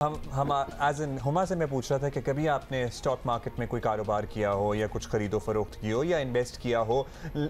हम as in Huma से मैं पूछ रहा था कि कभी आपने स्टॉक मार्केट में कोई कारोबार किया हो या कुछ खरीदो फरोख्त की हो या इन्वेस्ट किया हो।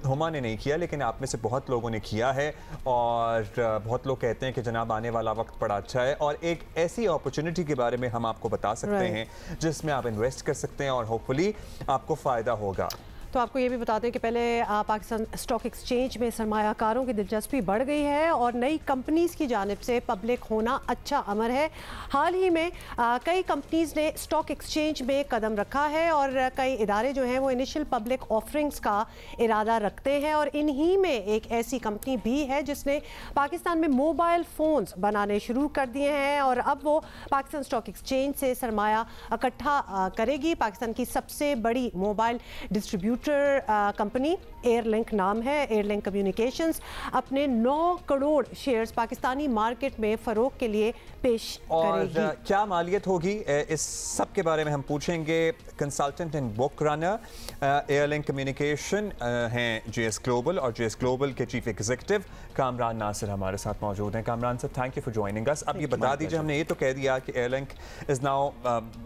हुमा ने नहीं किया, लेकिन आप में से बहुत लोगों ने किया है और बहुत लोग कहते हैं कि जनाब आने वाला वक्त बड़ा अच्छा है और एक ऐसी अपॉर्चुनिटी के बारे में हम आपको बता सकते हैं जिसमें आप इन्वेस्ट कर सकते हैं और होपफुली आपको फ़ायदा होगा। तो आपको ये भी बता दें कि पहले पाकिस्तान स्टॉक एक्सचेंज में सरमायाकारों की दिलचस्पी बढ़ गई है और नई कंपनीज़ की जानिब से पब्लिक होना अच्छा अमर है। हाल ही में कई कंपनीज़ ने स्टॉक एक्सचेंज में कदम रखा है और कई इदारे जो हैं वो इनिशियल पब्लिक ऑफरिंग्स का इरादा रखते हैं और इन्हीं में एक ऐसी कंपनी भी है जिसने पाकिस्तान में मोबाइल फ़ोन्स बनाने शुरू कर दिए हैं और अब वो पाकिस्तान स्टॉक एक्सचेंज से सरमाया इकट्ठा करेगी। पाकिस्तान की सबसे बड़ी मोबाइल डिस्ट्रीब्यूटर कंपनी एयरलिंक नाम है। एयरलिंक कम्युनिकेशंस अपने 9 करोड़ शेयर्स पाकिस्तानी मार्केट में फरोख के लिए पेश करेगी। और क्या मालियत होगी इस सब के बारे में हम पूछेंगे। Consultant and book runner airlink communication हैं जेएस ग्लोबल और जेएस ग्लोबल के चीफ एग्जीक्यूटिव कामरान नासिर हमारे साथ मौजूद हैं। Kamran sir, thank you for joining us. अब ये बता दीजिए, हमने ये तो कह दिया कि Airlink is now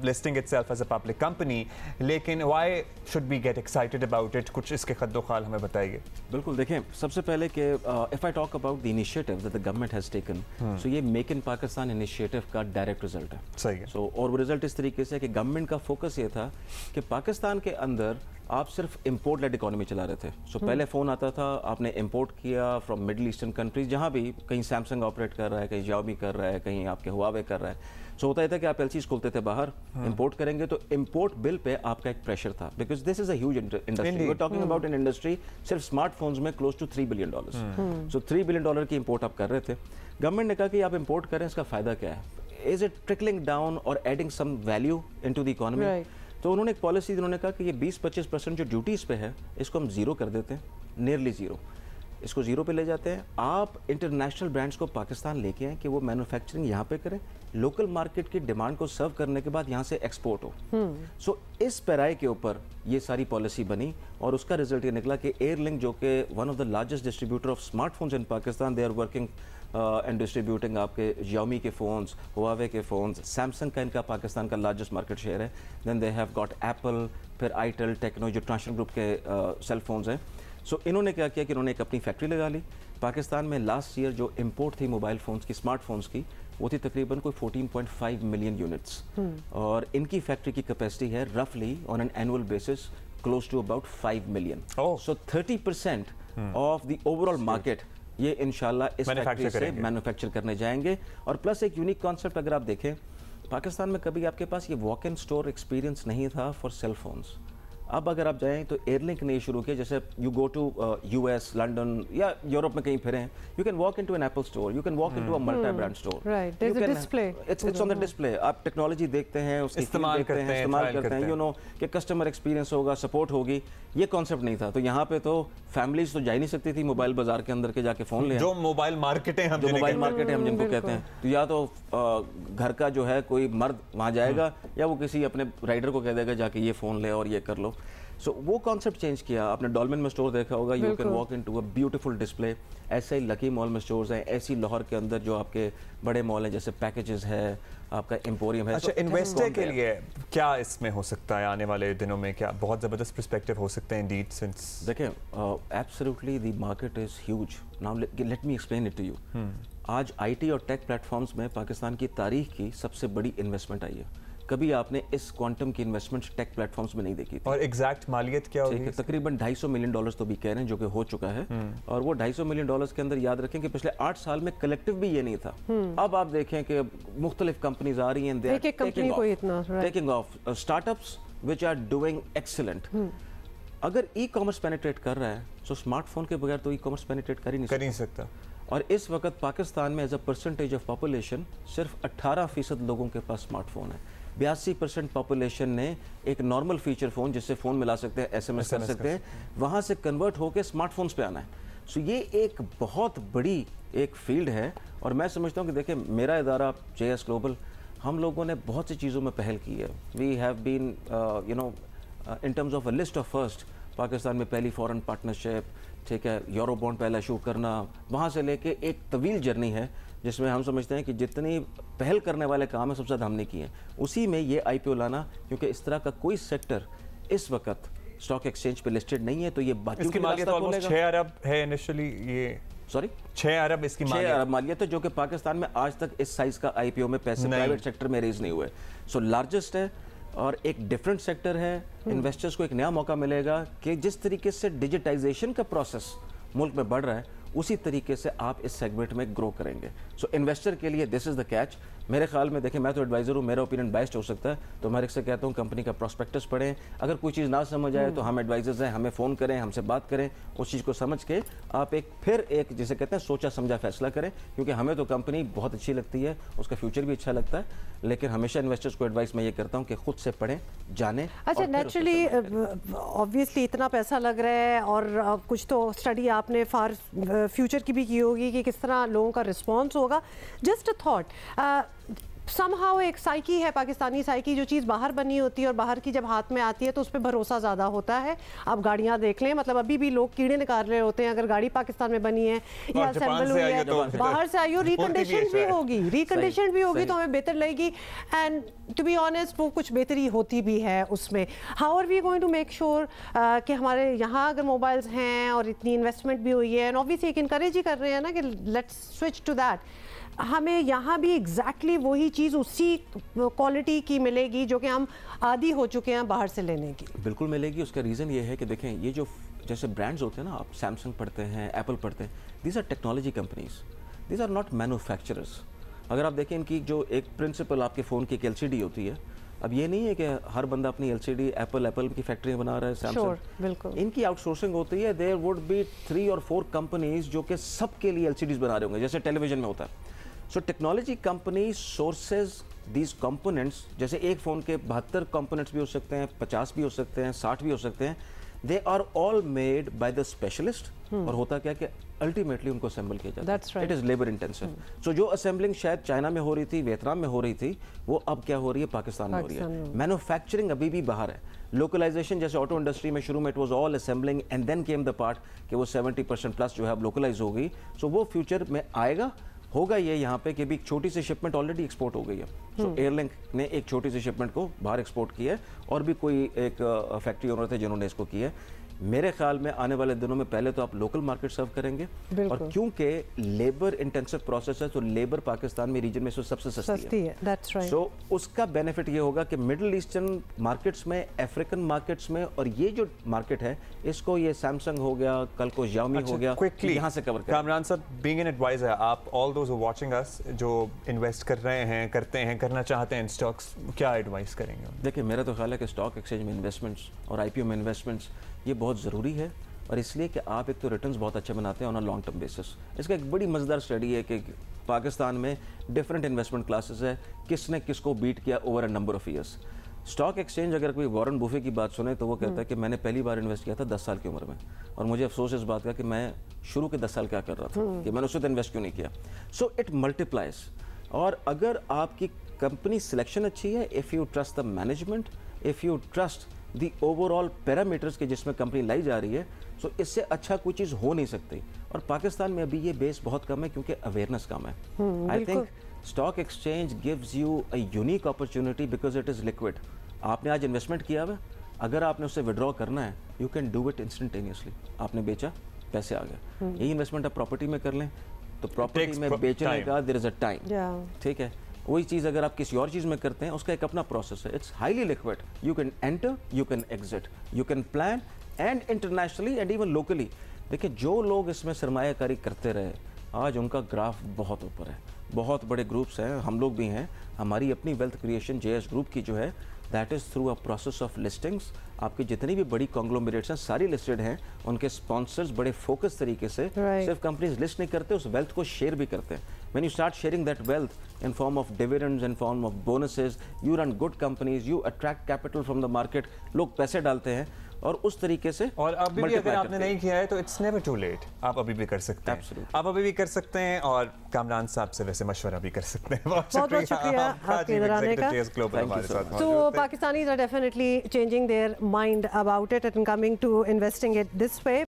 listing itself as a public company, लेकिन why should we get excited about it? कुछ इसके खद्दो-खाल हमें बताइए। बिल्कुल, देखें, सबसे पहले कि if I talk about the initiative that the government has taken, so ये मेक इन पाकिस्तान इनिशिएटिव का डायरेक्ट रिजल्ट है। सही है। सो और वो रिजल्ट इस तरीके से कि गवर्नमेंट का फोकस ये था कि पाकिस्तान के अंदर आप सिर्फ इंपोर्ट लेड इकोनॉमी चला रहे थे। सो पहले फ़ोन आता था, आपने इंपोर्ट किया फ्रॉम मिडिल ईस्टर्न कंट्रीज, जहाँ भी कहीं सैमसंग ऑपरेट कर रहा है, कहीं Xiaomi कर रहा है, कहीं आपके हुआवे कर रहा है। सो होता ही था कि आप एलसीज खोलते थे बाहर, इंपोर्ट करेंगे तो इंपोर्ट बिल पे आपका एक प्रेशर था, because this is a huge industry. We are talking about an industry सिर्फ स्मार्टफोन्स में close to $3 billion. So $3 billion की इंपोर्ट आप कर रहे थे। गवर्नमेंट ने कहा कि आप इंपोर्ट करें, इसका फायदा क्या है? इज इट ट्रिकलिंग डाउन और adding some value into the economy? तो उन्होंने एक पॉलिसी, उन्होंने कहा कि ये 20-25% जो ड्यूटीज़ पे है इसको हम ज़ीरो कर देते हैं, नियरली ज़ीरो, इसको ज़ीरो पे ले जाते हैं। आप इंटरनेशनल ब्रांड्स को पाकिस्तान लेके आएँ कि वो मैन्युफैक्चरिंग यहाँ पे करें, लोकल मार्केट की डिमांड को सर्व करने के बाद यहाँ से एक्सपोर्ट हो। सो इस पैराए के ऊपर ये सारी पॉलिसी बनी और उसका रिजल्ट ये निकला कि एयरलिंक, जो कि one of the largest distributor of smartphones in Pakistan, they are working and distributing आपके Xiaomi के फ़ोन्स, हुआवे के फ़ोन्स, सैमसंग का इनका पाकिस्तान का लार्जेस्ट मार्केट शेयर है। Then they have got Apple, फिर आईटेल, टेक्नो, जो ट्रांसशन ग्रुप के सेल फोन्स हैं। सो इन्होंने क्या किया कि इन्होंने एक अपनी फैक्ट्री लगा ली पाकिस्तान में। लास्ट ईयर जो इंपोर्ट थी मोबाइल फ़ोन्स की, स्मार्टफोन्स की, वो थी तकरीबन कोई 14.5 मिलियन यूनिट्स और इनकी फैक्ट्री की कैपेसिटी है रफली on an annual basis close to about 5 million. So 30% of the overall market ये इंशाल्लाह इस फैक्ट्री से मैन्युफैक्चर करने जाएंगे। और प्लस एक यूनिक कॉन्सेप्ट अगर आप देखें, पाकिस्तान में कभी आपके पास ये वॉक इन स्टोर एक्सपीरियंस नहीं था फॉर सेल फोन्स। अब अगर आप जाएं तो एयरलिंक ने शुरू किया, जैसे you go to US, London या यूरोप में कहीं फिरें, you can walk into an Apple store, you can walk into a multi brand store, right, there is a display, it's on the display. आप technology देखते हैं, उसकी इस्तेमाल करते हैं, यू नो कि कस्टमर एक्सपीरियंस होगा, सपोर्ट होगी। ये कॉन्सेप्ट नहीं था। तो यहाँ पे तो फैमिलीज तो जा ही नहीं सकती थी मोबाइल बाजार के अंदर के जाके फ़ोन ले, जो मोबाइल मार्केट है, जो मोबाइल मार्केट है हम जिनको कहते हैं। तो या तो घर का जो है कोई मर्द वहाँ जाएगा या वो किसी अपने राइडर को कह देगा जाके ये फ़ोन ले और ये कर लो। सो वो कॉन्सेप्ट चेंज किया। आपने डॉल्मेन में स्टोर देखा होगा, you can walk into a beautiful display. ऐसे ही लकी मॉल में स्टोर्स हैं, ऐसी लाहौर के अंदर जो आपके बड़े मॉल हैं, जैसे पैकेजेस है, आपका एम्पोरियम है। अच्छा, इन्वेस्टर के लिए क्या इसमें हो सकता है आने वाले दिनों में? क्या बहुत ज़बरदस्त पर्सपेक्टिव हो सकते हैं इंडीड? सिंस देखें, absolutely the market is huge. Now let me explain it to you. आज आईटी और टेक प्लेटफॉर्म्स में पाकिस्तान की तारीख की सबसे बड़ी इन्वेस्टमेंट आई है। कभी आपने इस क्वांटम की इन्वेस्टमेंट टेक प्लेटफॉर्म्स में नहीं देखी थी। और एग्जैक्ट मालियत क्या होगी? तकरीबन $250 मिलियन तो भी कह रहे हैं, जो कि हो चुका है। और वो $250 मिलियन के अंदर याद रखें कि पिछले 8 साल में कलेक्टिव भी ये नहीं था। अब आप देखें कि मुख्तलिफ कंपनीज आ रही हैं, taking off startups which are doing excellent. अगर ई कॉमर्स पेनिट्रेट कर रहा है तो स्मार्टफोन के बगैर तो ई कॉमर्स पेनिट्रेट कर ही नहीं सकता। और इस वक्त पाकिस्तान में as a percentage of population सिर्फ 18% लोगों के पास स्मार्टफोन है। 82% पॉपुलेशन ने एक नॉर्मल फीचर फ़ोन, जिससे फ़ोन मिला सकते हैं, SMS कर सकते हैं, वहाँ से कन्वर्ट होकर स्मार्टफोन्स पे आना है। सो ये एक बहुत बड़ी एक फील्ड है। और मैं समझता हूँ कि देखिए, मेरा इदारा जेएस ग्लोबल, हम लोगों ने बहुत सी चीज़ों में पहल की है। We have been you know in terms of a list of first, Pakistan में पहली फॉरेन पार्टनरशिप, ठीक है, यूरो बॉन्ड पहला इशू करना, वहाँ से लेके एक तवील जर्नी है जिसमें हम समझते हैं कि जितनी पहल करने वाले काम है सबसे ज़्यादा हमने किए हैं, उसी में ये IPO लाना, क्योंकि इस तरह का कोई सेक्टर इस वक्त स्टॉक एक्सचेंज पे लिस्टेड नहीं है, तो ये बाकी इसकी मालियत ऑलमोस्ट 6 अरब है इनिशियली, ये सॉरी 6 अरब इसकी 6 अरब मालियत है, जो कि पाकिस्तान में आज तक इस साइज का IPO में पैसे प्राइवेट सेक्टर में रेज नहीं हुए। सो लार्जेस्ट है और एक डिफरेंट सेक्टर है। इन्वेस्टर्स को एक नया मौका मिलेगा कि जिस तरीके से डिजिटाइजेशन का प्रोसेस मुल्क में बढ़ रहा है उसी तरीके से आप इस सेगमेंट में ग्रो करेंगे। सो इन्वेस्टर के लिए दिस इज द कैच। मेरे ख्याल में देखें, मैं तो एडवाइजर हूँ, मेरा ओपिनियन बाइस्ड हो सकता है, तो मैं से कहता हूँ कंपनी का प्रोस्पेक्टस पढ़ें, अगर कोई चीज़ ना समझ आए तो हम एडवाइजर्स हैं, हमें फ़ोन करें, हमसे बात करें, उस चीज़ को समझ के आप फिर एक जिसे कहते हैं सोचा समझा फैसला करें, क्योंकि हमें तो कंपनी बहुत अच्छी लगती है, उसका फ्यूचर भी अच्छा लगता है, लेकिन हमेशा इन्वेस्टर्स को एडवाइस मैं ये करता हूँ कि खुद से पढ़ें, जानें। अच्छा, नेचुरली ऑब्वियसली इतना पैसा लग रहा है और कुछ तो स्टडी आपने फॉर फ्यूचर की भी की होगी कि किस तरह लोगों का रिस्पॉन्स होगा। जस्ट अ थॉट, समहाउ एक साइकी है, पाकिस्तानी साइकी, जो चीज़ बाहर बनी होती है और बाहर की जब हाथ में आती है तो उस पर भरोसा ज़्यादा होता है। आप गाड़ियाँ देख लें, मतलब अभी भी लोग कीड़े निकाल रहे होते हैं, अगर गाड़ी पाकिस्तान में बनी है या असेंबल हुई है, बाहर से आई हो, रिकंडीशन भी होगी, रिकंडीशन भी होगी तो हमें बेहतर लगेगी। एंड टू बी ऑनेस्ट, वो कुछ बेहतरी होती भी है उसमें। How are we going to make sure कि हमारे यहाँ अगर मोबाइल्स हैं और इतनी इन्वेस्टमेंट भी हुई है, एंड ऑब्वियसली एक इनकरेज ही कर रहे हैं ना कि लेट्स स्विच टू दैट, हमें यहाँ भी एग्जैक्टली वही चीज़ उसी क्वालिटी की मिलेगी जो कि हम आदी हो चुके हैं बाहर से लेने की? बिल्कुल मिलेगी। उसका रीज़न ये है कि देखें, ये जो जैसे ब्रांड्स होते हैं ना, आप सैमसंग पढ़ते हैं, एप्पल पढ़ते हैं, these are technology companies, these are not manufacturers. अगर आप देखें इनकी जो एक प्रिंसिपल आपके फ़ोन की एक LCD होती है, अब ये नहीं है कि हर बंदा अपनी LCD एप्पल की फैक्ट्री बना रहा है, सैमसंग, बिल्कुल इनकी आउटसोर्सिंग होती है। देयर वुड बी 3 और 4 कंपनीज जो कि सबके लिए LCDs बना रहे होंगे, जैसे टेलीविजन में होता है। So technology company sources these components, जैसे एक फ़ोन के 72 कंपोनेंट्स भी हो सकते हैं, 50 भी हो सकते हैं, 60 भी हो सकते हैं, they are all made by the specialist. और होता क्या कि अल्टीमेटली उनको असेंबल किया जाता है, इट इज़ लेबर इंटेंसिव। सो जो असेंबलिंग शायद चाइना में हो रही थी, वियतनाम में हो रही थी, वो अब क्या हो रही है, पाकिस्तान में हो रही है। मैन्युफैक्चरिंग अभी भी बाहर है। लोकलाइजेशन जैसे ऑटो इंडस्ट्री में शुरू में it was all assembling and then came the part कि वो 70% प्लस जो है अब लोकलाइज हो गई। सो वो फ्यूचर में आएगा, होगा ये यहाँ पे कि भी एक छोटी सी शिपमेंट ऑलरेडी एक्सपोर्ट हो गई है। सो एयरलिंक ने एक छोटी सी शिपमेंट को बाहर एक्सपोर्ट किया है, और भी कोई एक फैक्ट्री ओनर थे जिन्होंने इसको किया है। मेरे ख्याल में आने वाले दिनों में पहले तो आप लोकल मार्केट सर्व करेंगे, और क्योंकि लेबर इंटेंसिव प्रोसेस है तो लेबर पाकिस्तान में रीजन में सबसे सस्ती है। That's right. सो उसका बेनिफिट ये होगा कि मिडिल ईस्टर्न मार्केट्स में, अफ्रीकन मार्केट्स में, और ये जो मार्केट है इसको ये सैमसंग हो गया, कल को Xiaomi हो गया, क्विकली यहाँ से कवर करें। Kamran sir, being an advisor, आप ऑल दोज वाचिंग अस जो इन्वेस्ट कर रहे हैं, करते हैं, करना चाहते हैं इन स्टॉक्स, क्या एडवाइस करेंगे? देखिए, मेरा तो ख्याल है कि स्टॉक एक्सचेंज में इन्वेस्टमेंट्स और IPO में इन्वेस्टमेंट्स ये बहुत ज़रूरी है, और इसलिए कि आप एक तो रिटर्न्स बहुत अच्छे बनाते हैं on a long term basis. इसका एक बड़ी मज़ेदार स्टडी है कि पाकिस्तान में डिफरेंट इन्वेस्टमेंट क्लासेस है, किसने किसको बीट किया over a number of years. Stock exchange, अगर कोई वॉरेन बुफे की बात सुने तो वो कहता है कि मैंने पहली बार इन्वेस्ट किया था 10 साल की उम्र में, और मुझे अफसोस इस बात का कि मैं शुरू के 10 साल क्या कर रहा था कि मैंने उससे तो इन्वेस्ट क्यों नहीं किया। So it multiplies. और अगर आपकी कंपनी सिलेक्शन अच्छी है, if you trust the management, if you trust the overall parameters के जिसमें कंपनी लाई जा रही है, सो इससे अच्छा कोई चीज़ हो नहीं सकती। और पाकिस्तान में अभी ये बेस बहुत कम है क्योंकि अवेयरनेस कम है। I think stock exchange gives you a unique opportunity because it is liquid. आपने आज इन्वेस्टमेंट किया हुआ, अगर आपने उससे विड्रॉ करना है, you can do it instantaneously. आपने बेचा, पैसे आ गए। यही इन्वेस्टमेंट आप प्रॉपर्टी में कर लें तो प्रॉपर्टी में बेचने का देयर इज अ टाइम, ठीक है। वही चीज़ अगर आप किसी और चीज़ में करते हैं, उसका एक अपना प्रोसेस है। It's highly liquid, you can enter, you can exit, you can plan, and internationally and even locally. देखिए, जो लोग इसमें सरमायाकारी करते रहे, आज उनका ग्राफ बहुत ऊपर है। बहुत बड़े ग्रुप्स हैं, हम लोग भी हैं। हमारी अपनी वेल्थ क्रिएशन JS ग्रुप की जो है, that is through a process of listings. आपकी जितनी भी बड़ी कॉन्ग्लोमरेट्स हैं सारी लिस्टेड हैं, उनके स्पॉन्सर्स बड़े फोकस तरीके से सिर्फ कंपनीज लिस्ट नहीं करते, उस वेल्थ को शेयर भी करते हैं। When you start sharing that wealth in form of dividends, in form of bonuses, you run good companies, you attract capital from the market, लोग पैसे डालते हैं, और उस तरीके से। और अभी भी अगर आपने नहीं किया है तो इट्स नेवर टू लेट, आप अभी भी कर सकते हैं। Absolutely. आप अभी भी कर सकते हैं, और कामरान साहब से वैसे मशवरा भी कर सकते हैं। बहुत शुक्रिया आपके इधर आने का। तो Pakistanis are definitely changing their mind about it and coming to investing it this way.